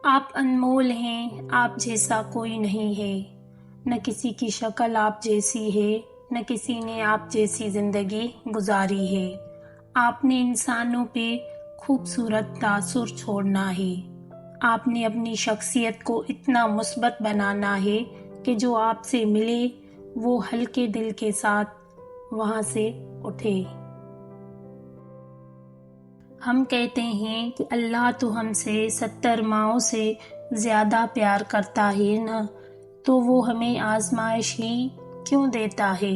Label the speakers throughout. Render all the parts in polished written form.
Speaker 1: آپ انمول ہیں، آپ جیسا کوئی نہیں ہے، نہ کسی کی شکل آپ جیسی ہے، نہ کسی نے آپ جیسی زندگی گزاری ہے۔ آپ نے انسانوں پہ خوبصورت تاثر چھوڑنا ہے۔ آپ نے اپنی شخصیت کو اتنا مثبت بنانا ہے کہ جو آپ سے ملے وہ ہلکے دل کے ساتھ وہاں سے اٹھے۔ ہم کہتے ہیں کہ اللہ تو ہم سے 70 ماؤں سے زیادہ پیار کرتا ہے نا، تو وہ ہمیں آزمائش ہی کیوں دیتا ہے؟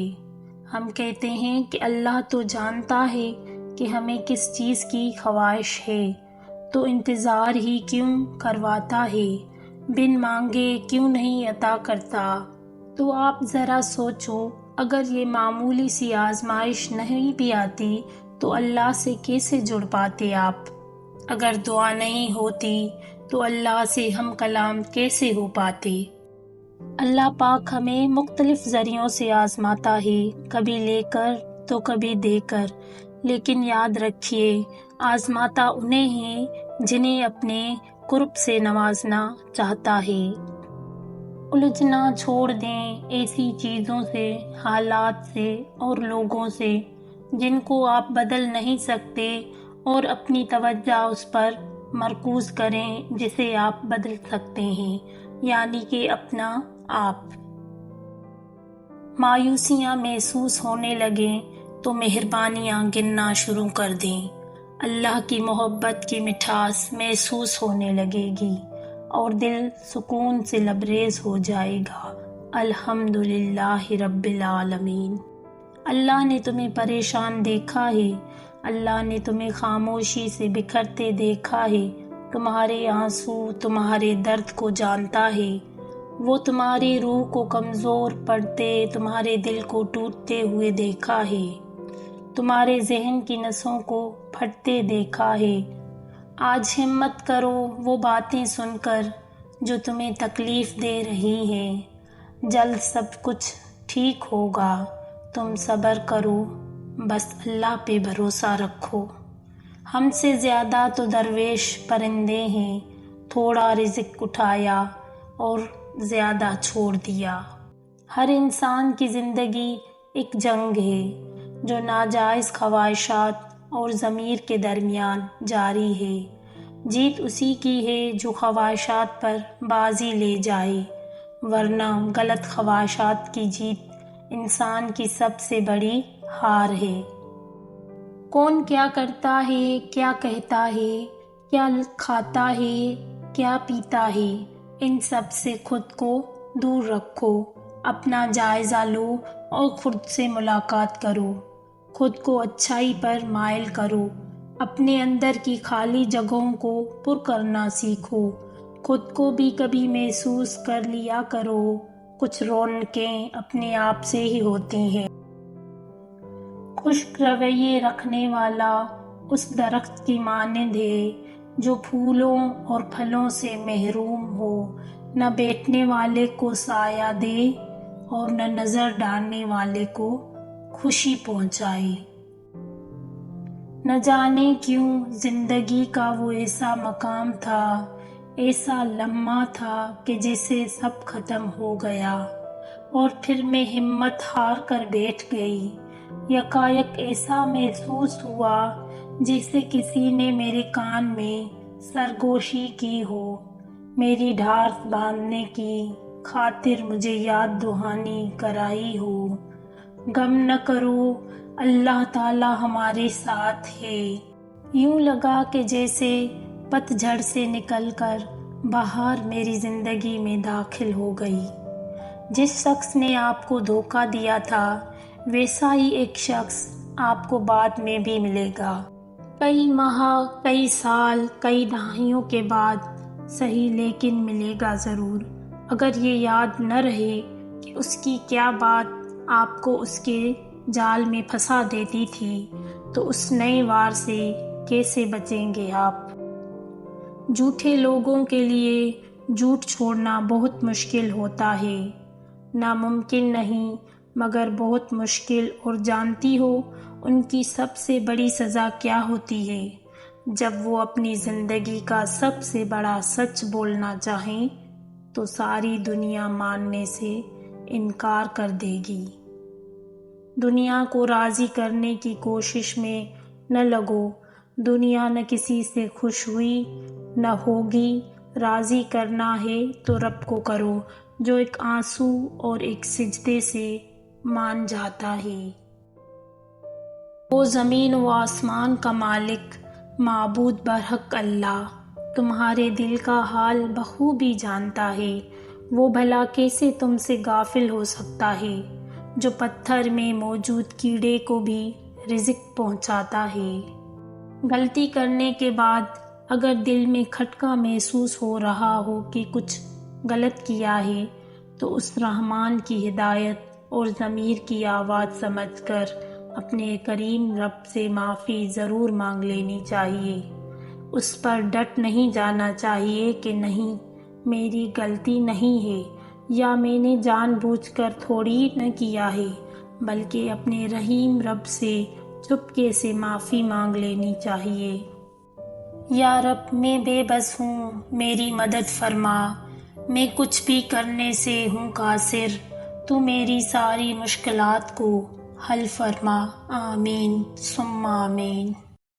Speaker 1: ہم کہتے ہیں کہ اللہ تو جانتا ہے کہ ہمیں کس چیز کی خواہش ہے، تو انتظار ہی کیوں کرواتا ہے، بن مانگے کیوں نہیں عطا کرتا؟ تو آپ ذرا سوچو، اگر یہ معمولی سی آزمائش نہیں بھی آتی تو اللہ سے کیسے جڑ پاتے آپ؟ اگر دعا نہیں ہوتی تو اللہ سے ہم کلام کیسے ہو پاتے؟ اللہ پاک ہمیں مختلف ذریعوں سے آزماتا ہے، کبھی لے کر تو کبھی دے کر، لیکن یاد رکھیے آزماتا انہیں ہے جنہیں اپنے قرب سے نوازنا چاہتا ہے۔ الجھنا چھوڑ دیں ایسی چیزوں سے، حالات سے اور لوگوں سے جن کو آپ بدل نہیں سکتے، اور اپنی توجہ اس پر مرکوز کریں جسے آپ بدل سکتے ہیں، یعنی کہ اپنا آپ۔ مایوسیاں محسوس ہونے لگیں تو مہربانیاں گننا شروع کر دیں۔ اللہ کی محبت کی مٹھاس محسوس ہونے لگے گی اور دل سکون سے لبریز ہو جائے گا۔ الحمدللہ رب العالمین۔ اللہ نے تمہیں پریشان دیکھا ہے، اللہ نے تمہیں خاموشی سے بکھرتے دیکھا ہے، تمہارے آنسو تمہارے درد کو جانتا ہے، وہ تمہاری روح کو کمزور پڑتے، تمہارے دل کو ٹوٹتے ہوئے دیکھا ہے، تمہارے ذہن کی نسوں کو پھٹتے دیکھا ہے۔ آج ہمت کرو وہ باتیں سن کر جو تمہیں تکلیف دے رہی ہیں، جلد سب کچھ ٹھیک ہوگا، تم صبر کرو، بس اللہ پہ بھروسہ رکھو۔ ہم سے زیادہ تو درویش پرندے ہیں، تھوڑا رزق اٹھایا اور زیادہ چھوڑ دیا۔ ہر انسان کی زندگی ایک جنگ ہے جو ناجائز خواہشات اور ضمیر کے درمیان جاری ہے۔ جیت اسی کی ہے جو خواہشات پر بازی لے جائے، ورنہ غلط خواہشات کی جیت انسان کی سب سے بڑی ہار ہے۔ کون کیا کرتا ہے، کیا کہتا ہے، کیا کھاتا ہے، کیا پیتا ہے، ان سب سے خود کو دور رکھو، اپنا جائزہ لو اور خود سے ملاقات کرو، خود کو اچھائی پر مائل کرو، اپنے اندر کی خالی جگہوں کو پر کرنا سیکھو، خود کو بھی کبھی محسوس کر لیا کرو، کچھ رونقیں اپنے آپ سے ہی ہوتی ہیں۔ خشک رویے رکھنے والا اس درخت کی مانند ہے جو پھولوں اور پھلوں سے محروم ہو، نہ بیٹھنے والے کو سایہ دے اور نہ نظر ڈالنے والے کو خوشی پہنچائے۔ نہ جانے کیوں زندگی کا وہ ایسا مقام تھا، ایسا لمحہ تھا کہ جیسے سب ختم ہو گیا، اور پھر میں ہمت ہار کر بیٹھ گئی۔ یکایک ایسا محسوس ہوا جیسے کسی نے میرے کان میں سرگوشی کی ہو، میری ڈھارس باندھنے کی خاطر مجھے یاد دہانی کرائی ہو۔ غم نہ کرو، اللہ تعالی ہمارے ساتھ ہے۔ یوں لگا کہ جیسے پت جھڑ سے نکل کر بہار میری زندگی میں داخل ہو گئی۔ جس شخص نے آپ کو دھوکہ دیا تھا ویسا ہی ایک شخص آپ کو بعد میں بھی ملے گا۔ کئی ماہ، کئی سال، کئی دہائیوں کے بعد صحیح، لیکن ملے گا ضرور۔ اگر یہ یاد نہ رہے کہ اس کی کیا بات آپ کو اس کے جال میں پھنسا دیتی تھی تو اس نئے وار سے کیسے بچیں گے آپ؟ جھوٹے لوگوں کے لیے جھوٹ چھوڑنا بہت مشکل ہوتا ہے، ناممکن نہیں مگر بہت مشکل، اور جانتی ہو ان کی سب سے بڑی سزا کیا ہوتی ہے؟ جب وہ اپنی زندگی کا سب سے بڑا سچ بولنا چاہیں تو ساری دنیا ماننے سے انکار کر دے گی۔ دنیا کو راضی کرنے کی کوشش میں نہ لگو، دنیا نہ کسی سے خوش ہوئی نہ ہوگی۔ راضی کرنا ہے تو رب کو کرو جو ایک آنسو اور ایک سجدے سے مان جاتا ہے۔ وہ زمین و آسمان کا مالک معبود برحق اللہ تمہارے دل کا حال بخوبی جانتا ہے۔ وہ بھلا کیسے تم سے غافل ہو سکتا ہے جو پتھر میں موجود کیڑے کو بھی رزق پہنچاتا ہے۔ غلطی کرنے کے بعد اگر دل میں کھٹکا محسوس ہو رہا ہو کہ کچھ غلط کیا ہے تو اس رحمان کی ہدایت اور ضمیر کی آواز سمجھ کر اپنے کریم رب سے معافی ضرور مانگ لینی چاہیے۔ اس پر ڈٹ نہیں جانا چاہیے کہ نہیں میری غلطی نہیں ہے یا میں نے جان بوجھ کر تھوڑی نہ کیا ہے، بلکہ اپنے رحیم رب سے چپکے سے معافی مانگ لینی چاہیے۔ یا رب میں بے بس ہوں، میری مدد فرما، میں کچھ بھی کرنے سے ہوں قاصر، تو میری ساری مشکلات کو حل فرما۔ آمین ثم آمین۔